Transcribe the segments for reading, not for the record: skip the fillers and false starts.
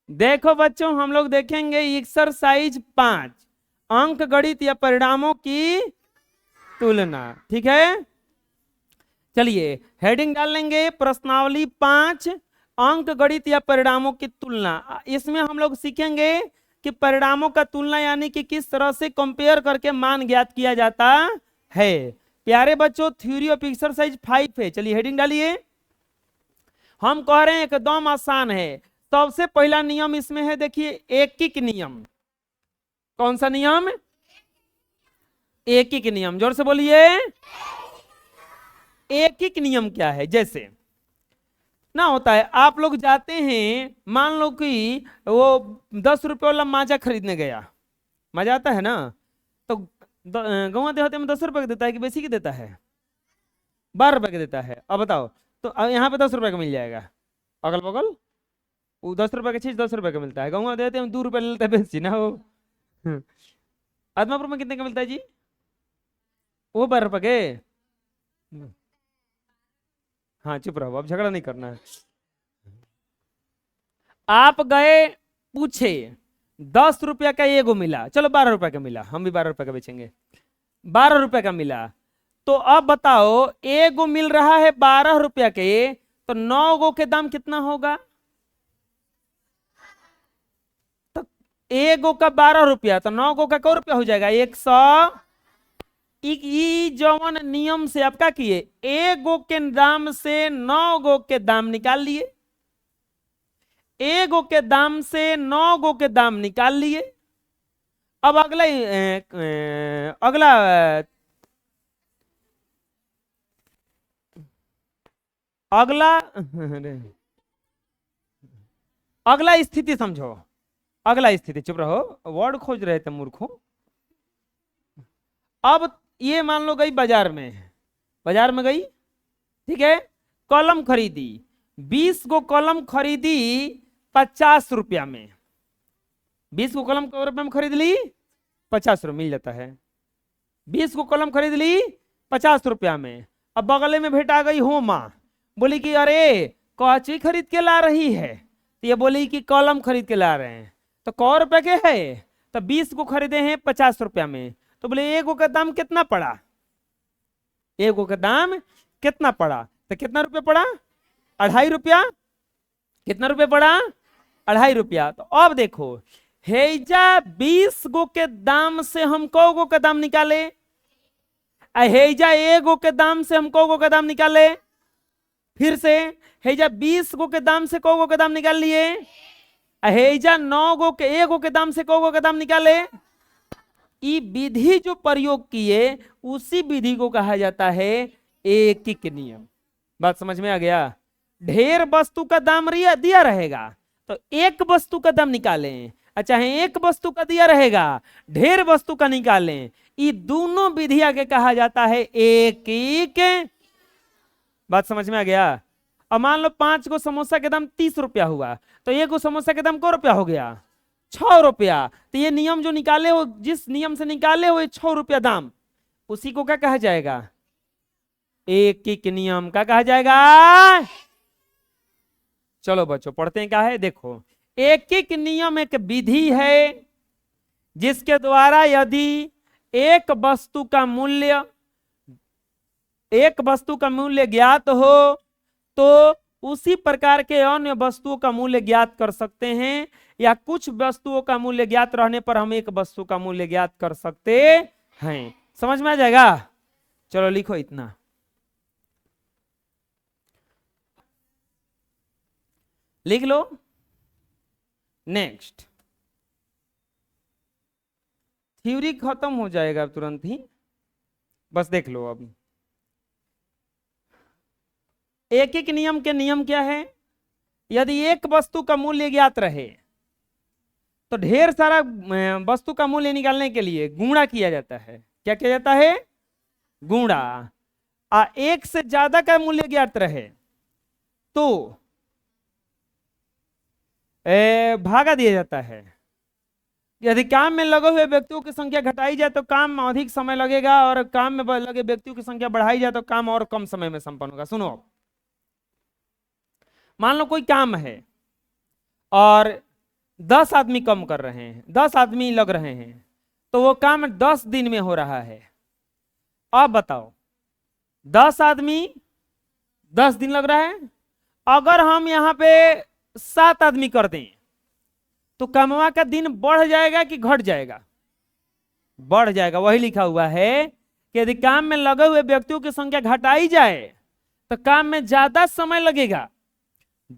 देखो बच्चों, हम लोग देखेंगे एक्सरसाइज 5, अंक गणित या परिणामों की तुलना। ठीक है, चलिए हेडिंग डाल लेंगे प्रश्नावली 5, अंक गणित या परिणामों की तुलना। इसमें हम लोग सीखेंगे कि परिणामों का तुलना यानी कि किस तरह से कंपेयर करके मान ज्ञात किया जाता है। प्यारे बच्चों, थ्योरी ऑफ एक्सरसाइज 5 है। चलिए हेडिंग डालिए। हम कह रहे हैं एकदम आसान है। सबसे पहला नियम इसमें है, देखिए एकिक नियम। कौन सा नियम? एकिक नियम। जोर से बोलिए। एकिक नियम क्या है? जैसे ना होता है, आप लोग जाते हैं, मान लो कि वो 10 रुपये वाला माजा खरीदने गया। मजा आता है ना? तो गौवा देहात में 10 रुपए का देता है कि बेसी की देता है? 12 रुपए का देता है। अब बताओ, तो अब यहाँ पे 10 रुपए का मिल जाएगा। अगल बगल वो 10 रुपए की चीज 10 रुपए का मिलता है। गौवा देहात में 2 रुपए ले लेता है बेसी ना वो। आदमापुर में कितने का मिलता है जी? वो 12 रुपए के। हाँ चुप रहो, अब झगड़ा नहीं करना है। आप गए, पूछे, 10 रुपया का एगो मिला, चलो 12 रुपए का मिला, हम भी 12 रुपए का बेचेंगे। 12 रुपए का मिला, तो अब बताओ एगो मिल रहा है 12 रुपया के, तो 9 गो के दाम कितना होगा? तो एगो का 12 रुपया, तो 9 गो का कै रुपया हो जाएगा? 100। जौन नियम से आप क्या किए, एगो के दाम से 9 गो के दाम निकाल लिए। एगो के दाम से 9 गो के दाम निकाल लिए। अब अगला अगला अगला अगला स्थिति समझो। अगला स्थिति, चुप रहो, वर्ड खोज रहे थे मूर्खों। अब ये मान लो गई बाजार में, बाजार में गई, ठीक है, कलम खरीदी, 20 गो कलम खरीदी 50 रुपया में। 20 गो कलम कै रुपये में खरीद ली? 50 रुपये मिल जाता है। 20 गो कलम खरीद ली 50 रुपया में। अब बगले में भेटा गई हो माँ, बोली कि अरे कौची खरीद के ला रही है? तो ये बोली कि कलम खरीद के ला रहे हैं। तो कै रुपए के है? तो 20 गो खरीदे हैं 50 रुपया में। तो बोले एगो का दाम कितना पड़ा? एगो का दाम कितना पड़ा? तो कितना रुपया पड़ा? 2.5 रुपया। कितना रुपया पड़ा? 2.5 रुपया। तो अब देखो, हेजा 20 गो के दाम से हम कै गो का दाम निकाले? हेजा एगो के दाम से हम कै गो का दाम निकाले? फिर से हेजा 20 गो के दाम से कै गो का दाम निकाल लिए? हेजा 9 गो के एगो के दाम से कै गो का दाम निकाले? ये विधि जो प्रयोग किए उसी विधि को कहा जाता है एकिक नियम। बात समझ में आ गया? ढेर वस्तु का दाम दिया रहेगा तो एक वस्तु का दाम निकालें, चाहे एक वस्तु का दिया रहेगा ढेर वस्तु का निकालें, ये दोनों विधिया के कहा जाता है एकिक। बात समझ में आ गया? अब मान लो 5 गो समोसा के दाम 30 रुपया हुआ, तो एक गो समोसा के दाम कै रुपया हो गया? 6 रुपया। तो ये नियम जो निकाले हो, जिस नियम से निकाले हो 6 रुपया दाम, उसी को क्या कहा जाएगा? एकिक नियम। क्या कहा जाएगा? चलो बच्चों पढ़ते हैं क्या है, देखो एकिक नियम एक विधि है जिसके द्वारा यदि एक वस्तु का मूल्य ज्ञात हो तो उसी प्रकार के अन्य वस्तुओं का मूल्य ज्ञात कर सकते हैं, या कुछ वस्तुओं का मूल्य ज्ञात रहने पर हम एक वस्तु का मूल्य ज्ञात कर सकते हैं। समझ में आ जाएगा? चलो लिखो इतना। लिख लो। नेक्स्ट, थ्योरी खत्म हो जाएगा तुरंत ही, बस देख लो। अब एकिक नियम के नियम क्या है? यदि एक वस्तु का मूल्य ज्ञात रहे तो ढेर सारा वस्तु का मूल्य निकालने के लिए गुणा किया जाता है। क्या किया जाता है? गुणा। एक से ज्यादा का मूल्य ज्ञात रहे तो भागा दिया जाता है। यदि काम में लगे हुए व्यक्तियों की संख्या घटाई जाए तो काम में अधिक समय लगेगा, और काम में लगे व्यक्तियों की संख्या बढ़ाई जाए तो काम और कम समय में संपन्न होगा। सुनो, मान लो कोई काम है और 10 आदमी कम कर रहे हैं, 10 आदमी लग रहे हैं, तो वो काम 10 दिन में हो रहा है। अब बताओ 10 आदमी 10 दिन लग रहा है। अगर हम यहाँ पे 7 आदमी कर दें तो कामवा का दिन बढ़ जाएगा कि घट जाएगा? बढ़ जाएगा। वही लिखा हुआ है कि यदि काम में लगे हुए व्यक्तियों की संख्या घटाई जाए तो काम में ज्यादा समय लगेगा।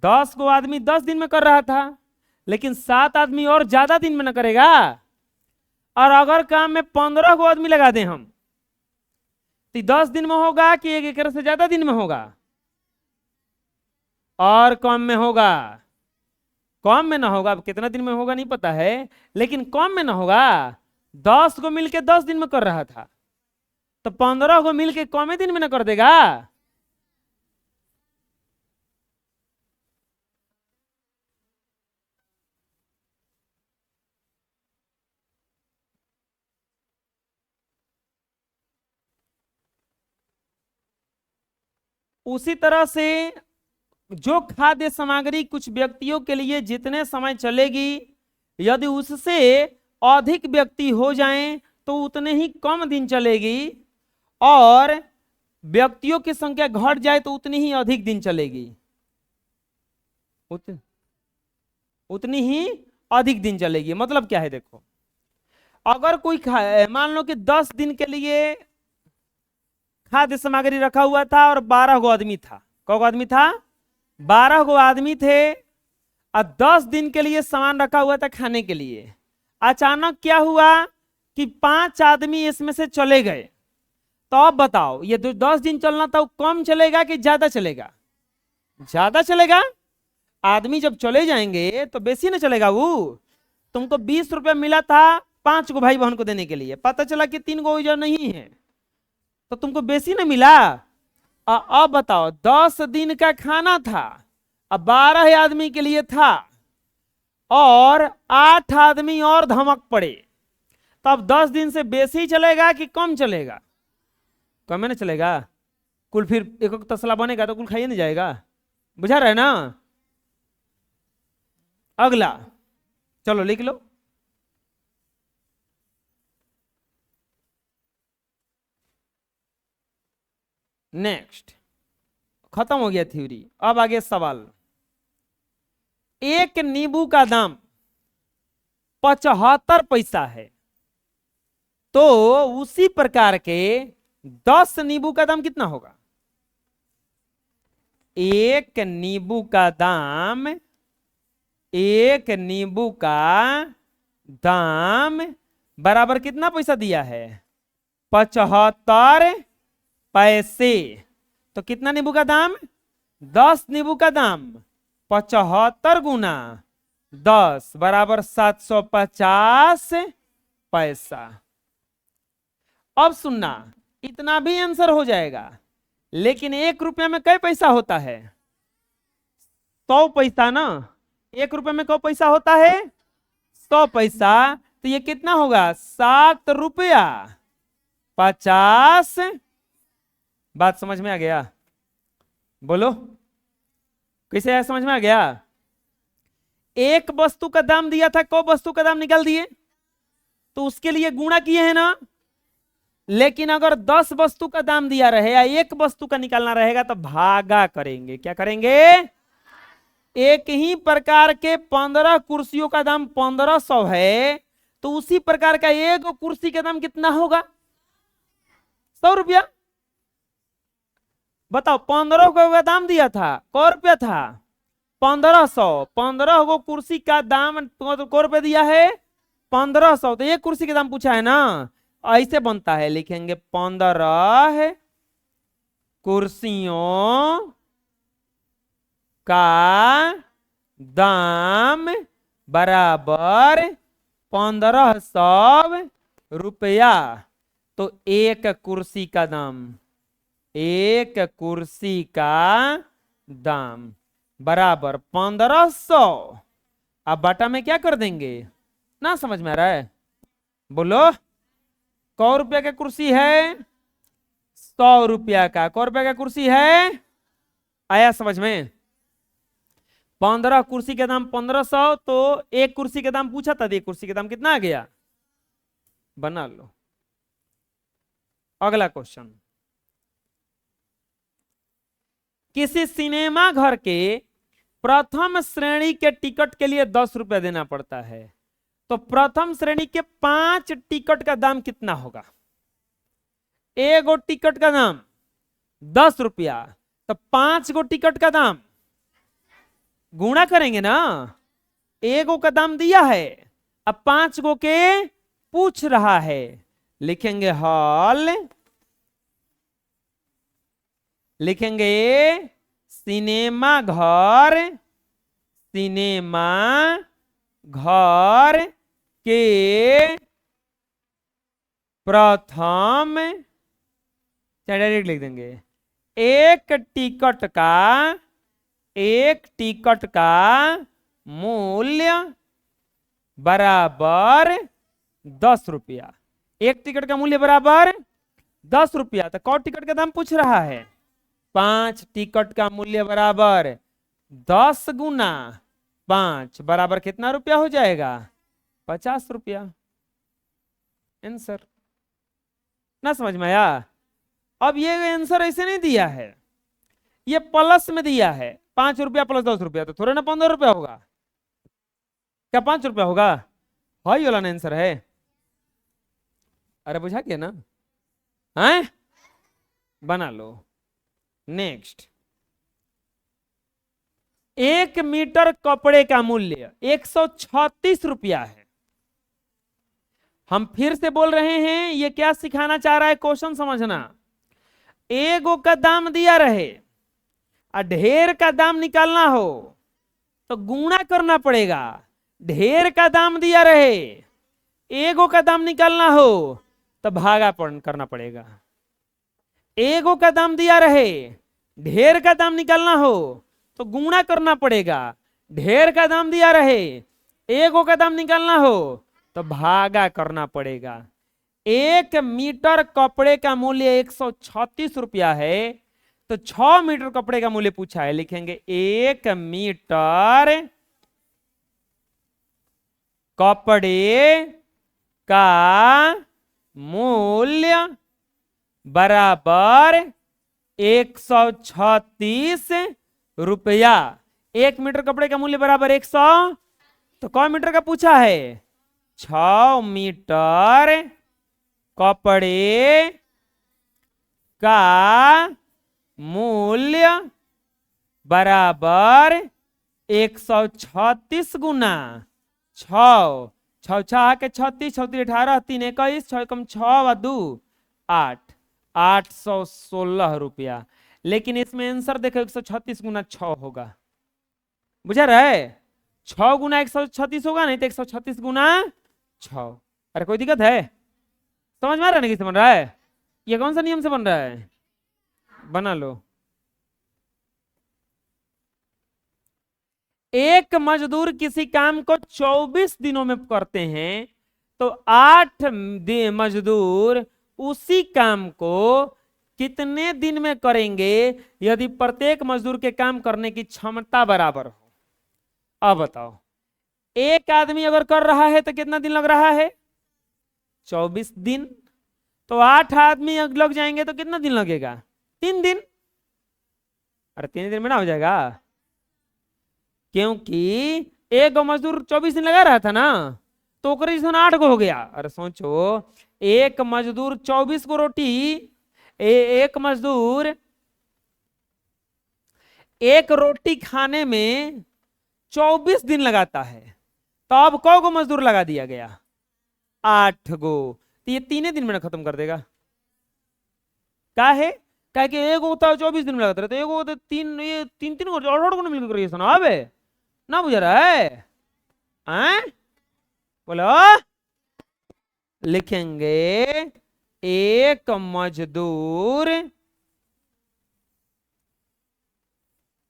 10 को आदमी 10 दिन में कर रहा था, लेकिन 7 आदमी और ज्यादा दिन में न करेगा। और अगर काम में 15 को आदमी लगा दें हम, तो 10 दिन में होगा कि एक से ज्यादा दिन में होगा? और कम में होगा। कम में ना होगा, अब कितना दिन में होगा नहीं पता है, लेकिन कम में ना होगा। 10 को मिलके 10 दिन में कर रहा था, तो 15 को मिलके कम दिन में ना कर देगा? उसी तरह से जो खाद्य सामग्री कुछ व्यक्तियों के लिए जितने समय चलेगी, यदि उससे अधिक व्यक्ति हो जाएं तो उतने ही कम दिन चलेगी, और व्यक्तियों की संख्या घट जाए तो उतनी ही अधिक दिन चलेगी। उतनी ही अधिक दिन चलेगी। मतलब क्या है देखो, अगर कोई मान लो कि 10 दिन के लिए खाद्य सामग्री रखा हुआ था और 12 गो आदमी था। कौ आदमी था? 12 गो आदमी थे, और 10 दिन के लिए सामान रखा हुआ था खाने के लिए। अचानक क्या हुआ कि 5 आदमी इसमें से चले गए, तो अब बताओ ये 10 दिन चलना था, वो कम चलेगा कि ज्यादा चलेगा? ज्यादा चलेगा। आदमी जब चले जाएंगे तो बेसी ना चलेगा। वो तुमको 20 रुपया मिला था 5 गो भाई बहन को देने के लिए, पता चला कि 3 गो जो नहीं है, तो तुमको बेसी ना मिला। अब बताओ 10 दिन का खाना था, अब 12 आदमी के लिए था, और 8 आदमी और धमक पड़े, तब 10 दिन से बेसी चलेगा कि कम चलेगा? कम ना चलेगा। कुल फिर एक तसला बनेगा तो कुल खाइए नहीं जाएगा। बुझा रहे ना? अगला चलो लिख लो। नेक्स्ट, खत्म हो गया थ्योरी। अब आगे सवाल। एक नींबू का दाम 75 पैसा है, तो उसी प्रकार के 10 नींबू का दाम कितना होगा? एक नींबू का दाम, एक नींबू का दाम बराबर कितना पैसा दिया है? 75 पैसे। तो कितना नींबू का दाम? 10 नींबू का दाम 75 गुना 10 बराबर 750 पैसा। अब सुनना, इतना भी आंसर हो जाएगा, लेकिन 1 रुपया में कै पैसा होता है? 100 पैसा ना। 1 रुपये में कै पैसा होता है? 100 पैसा। तो ये कितना होगा? 7 रुपया 50। बात समझ में आ गया? बोलो कैसे है? समझ में आ गया? एक वस्तु का दाम दिया था, कौ वस्तु का दाम निकाल दिए, तो उसके लिए गुणा किए हैं ना। लेकिन अगर 10 वस्तु का दाम दिया रहे या एक वस्तु का निकालना रहेगा तो भागा करेंगे। क्या करेंगे? एक ही प्रकार के 15 कुर्सियों का दाम 1500 है, तो उसी प्रकार का एक कुर्सी का दाम कितना होगा? 100 रुपया। बताओ 15 का दाम दिया था, कै रुपया था? 1500। 15 गो कुर्सी का दाम कै रुपया दिया है? 1500। तो एक कुर्सी का दाम पूछा है ना, ऐसे बनता है, लिखेंगे 15 कुर्सियों का दाम बराबर 1500 रुपया। तो एक कुर्सी का दाम, एक कुर्सी का दाम बराबर 1500। अब बटा में क्या कर देंगे? ना समझ में आ रहा है? बोलो। 100 रुपया का कुर्सी है, 100 रुपया का। 100 रुपया का कुर्सी है, आया समझ में? 15 कुर्सी के दाम 1500, तो एक कुर्सी के दाम पूछा था, एक कुर्सी के दाम कितना आ गया, बना लो। अगला क्वेश्चन, किसी सिनेमा घर के प्रथम श्रेणी के टिकट के लिए 10 रुपया देना पड़ता है, तो प्रथम श्रेणी के 5 टिकट का दाम कितना होगा। एगो टिकट का दाम 10 रुपया, तो 5 गो टिकट का दाम गुणा करेंगे ना, एगो का दाम दिया है, अब 5 गो के पूछ रहा है, लिखेंगे हॉल, लिखेंगे सिनेमा घर, सिनेमा घर के प्रथम, डायरेक्ट लिख देंगे, एक टिकट का मूल्य बराबर 10 रुपया। एक टिकट का मूल्य बराबर 10 रुपया, तो कौ टिकट का दाम पूछ रहा है, 5 टिकट का मूल्य बराबर 10 गुना 5 बराबर कितना रुपया हो जाएगा, 50 रुपया। आंसर ना समझ में आया। अब ये आंसर ऐसे नहीं दिया है, ये प्लस में दिया है, 5 रुपया प्लस 10 रुपया, तो थोड़ा ना 15 रुपया होगा, क्या 5 रुपया होगा, हाई वाला आंसर है। अरे बुझा क्या ना, हैं बना लो। नेक्स्ट, 1 मीटर कपड़े का मूल्य 136 रुपया है। हम फिर से बोल रहे हैं, ये क्या सिखाना चाह रहा है, क्वेश्चन समझना। एगो का दाम दिया रहे और ढेर का दाम निकालना हो तो गुणा करना पड़ेगा, ढेर का दाम दिया रहे, एगो का दाम निकालना हो तो भागापन करना पड़ेगा। एगो का दाम दिया रहे, ढेर का दाम निकालना हो तो गुणा करना पड़ेगा, ढेर का दाम दिया रहे, एगो का दाम निकालना हो तो भागा करना पड़ेगा। 1 मीटर कपड़े का मूल्य 136 रुपया है, तो 6 मीटर कपड़े का मूल्य पूछा है, लिखेंगे 1 मीटर कपड़े का मूल्य बराबर 136 रुपया। 1 मीटर कपड़े का मूल्य बराबर 100, तो कौ मीटर का पूछा है, 6 मीटर कपड़े का मूल्य बराबर 136 गुना 6, 6 6 के 36, 36 18, 3 21, 6 कम 6 2 8, 816 रुपया। लेकिन इसमें आंसर देखो 136 गुना 6 होगा, बुझा रहे, 6 गुना 136 होगा, नहीं तो 136 गुना 6। अरे कोई दिक्कत है, समझ में आ रहा है, नहीं समझ रहा है, ये कौन सा नियम से बन रहा है, बना लो। एक मजदूर किसी काम को 24 दिनों में करते हैं, तो 8 मजदूर उसी काम को कितने दिन में करेंगे यदि प्रत्येक मजदूर के काम करने की क्षमता बराबर हो। अब बताओ, एक आदमी अगर कर रहा है तो कितना दिन लग रहा है, 24 दिन, तो 8 आदमी लग जाएंगे तो कितना दिन लगेगा, 3 दिन। अरे 3 दिन में ना हो जाएगा, क्योंकि एक मजदूर 24 दिन लगा रहा था ना, तो 8 गो हो गया। अरे सोचो, एक मजदूर 24 को रोटी, एक मजदूर एक रोटी खाने में 24 दिन लगाता है, तो अब कौ गो मजदूर लगा दिया गया, 8 गो, तो ये 3 दिन में खत्म कर देगा। क्या है, क्या कि एक होता है 24 दिन में लगाता रहता है, एक होता है 3, ये 3 को 8 को मिलकर करिए, सुना अब ना बुझा रहा है, बोलो। लिखेंगे एक मजदूर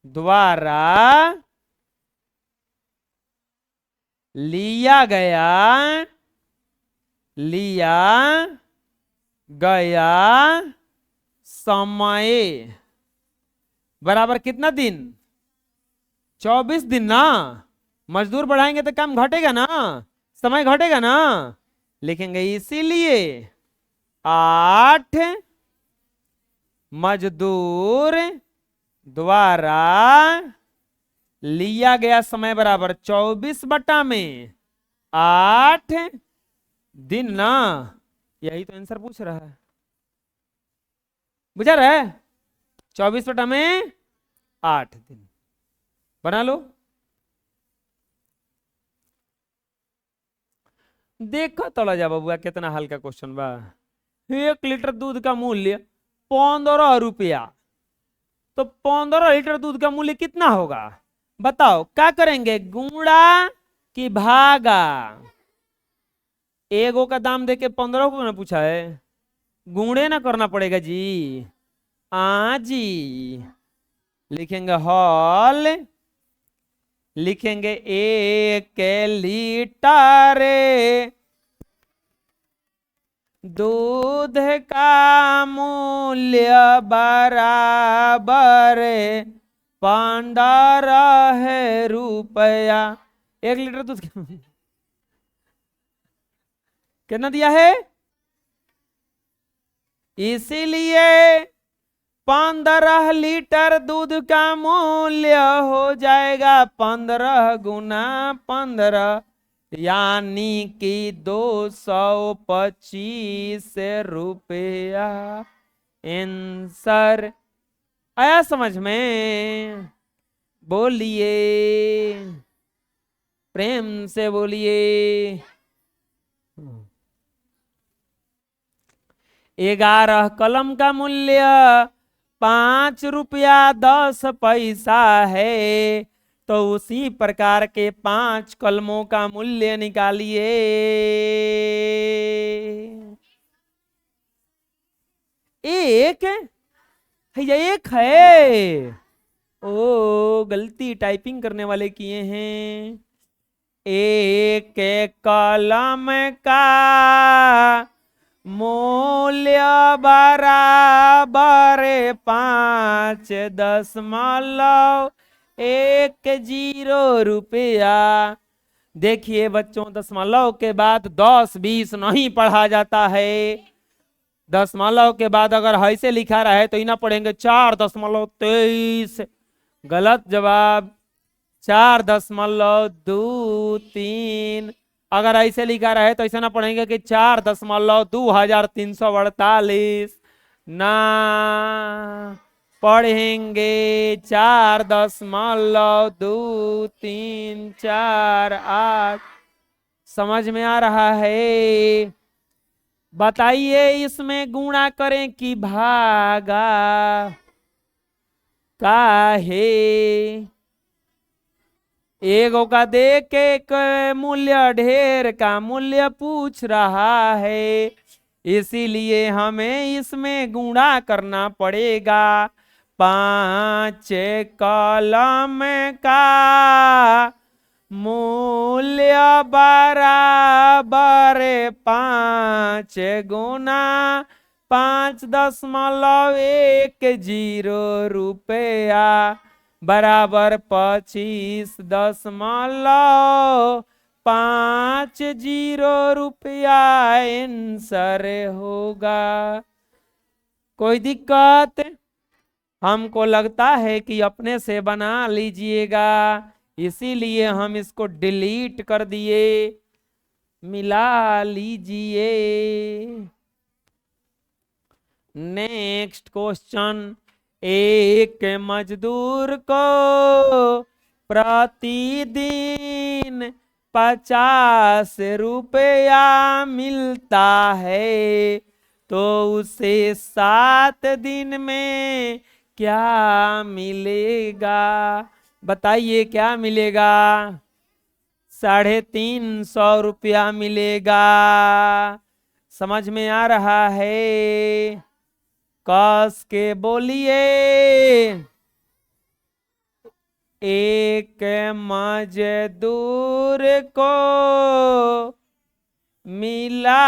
द्वारा लिया गया समय बराबर कितना दिन, 24 दिन ना, मजदूर बढ़ाएंगे तो काम घटेगा ना, समय घटेगा ना। लिखेंगे इसीलिए 8 मजदूर द्वारा लिया गया समय बराबर 24/8 दिन ना। यही तो आंसर पूछ रहा है, बुझा रहा है? 24/8 दिन बना लो। देखो तोला जा बबुआ कितना हल्का क्वेश्चन बा। 1 लीटर दूध का मूल्य 15 रुपया, तो 15 लीटर दूध का मूल्य कितना होगा? बताओ क्या करेंगे, गुणा कि भागा? एगो का दाम देके 15 को ना पूछा है, गुणे ना करना पड़ेगा जी। जी लिखेंगे हॉल, लिखेंगे 1 लीटर दूध का मूल्य बराबर 15 रुपया। 1 लीटर दूध कितना दिया है? इसीलिए 15 लीटर दूध का मूल्य हो जाएगा 15 × 15, यानी कि 225 रुपया। आंसर आया समझ में? बोलिए, प्रेम से बोलिए। 11 कलम का मूल्य 5 रुपया 10 पैसा है, तो उसी प्रकार के 5 कलमों का मूल्य निकालिए। एक है या एक है? ओ गलती टाइपिंग करने वाले किए हैं। 1 कलम का मूल्य बराबर 5.10 रुपया। देखिए बच्चों, दशमलव के बाद 10 20 नहीं पढ़ा जाता है। दशमलव के बाद अगर ऐसे लिखा रहा है तो इना पढ़ेंगे 4.23। गलत जवाब 4.23। अगर ऐसे लिखा रहे तो ऐसा ना पढ़ेंगे कि 4.2348 ना, पढ़ेंगे 4.2348। समझ में आ रहा है? बताइए इसमें गुणा करें कि भागा? काहे एगो का देख के मूल्य ढेर का मूल्य पूछ रहा है, इसीलिए हमें इसमें गुणा करना पड़ेगा। 5 कलम का मूल्य बराबर 5 गुना 5.10 रुपया बराबर 25.50 रुपया आंसर होगा। कोई दिक्कत? हमको लगता है कि अपने से बना लीजिएगा, इसीलिए हम इसको डिलीट कर दिए। मिला लीजिए। Next question. एक मजदूर को प्रतिदिन 50 रुपया मिलता है, तो उसे 7 दिन में क्या मिलेगा? बताइए क्या मिलेगा? 350 रुपया मिलेगा। समझ में आ रहा है? कस के बोलिए। एक मजदूर को मिला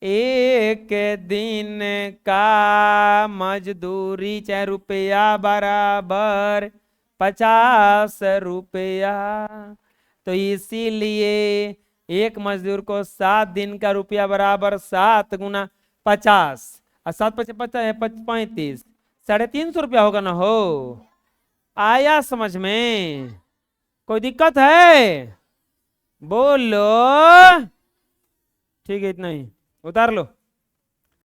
1 दिन का मजदूरी 4 रुपया बराबर रुपया। तो इसीलिए एक मजदूर को 7 दिन का रुपया बराबर 7 गुना 50 और 7 × 5 = 35, 350 रुपया होगा ना हो। आया समझ में? कोई दिक्कत है? बोलो। ठीक है, इतना ही, उतार लो।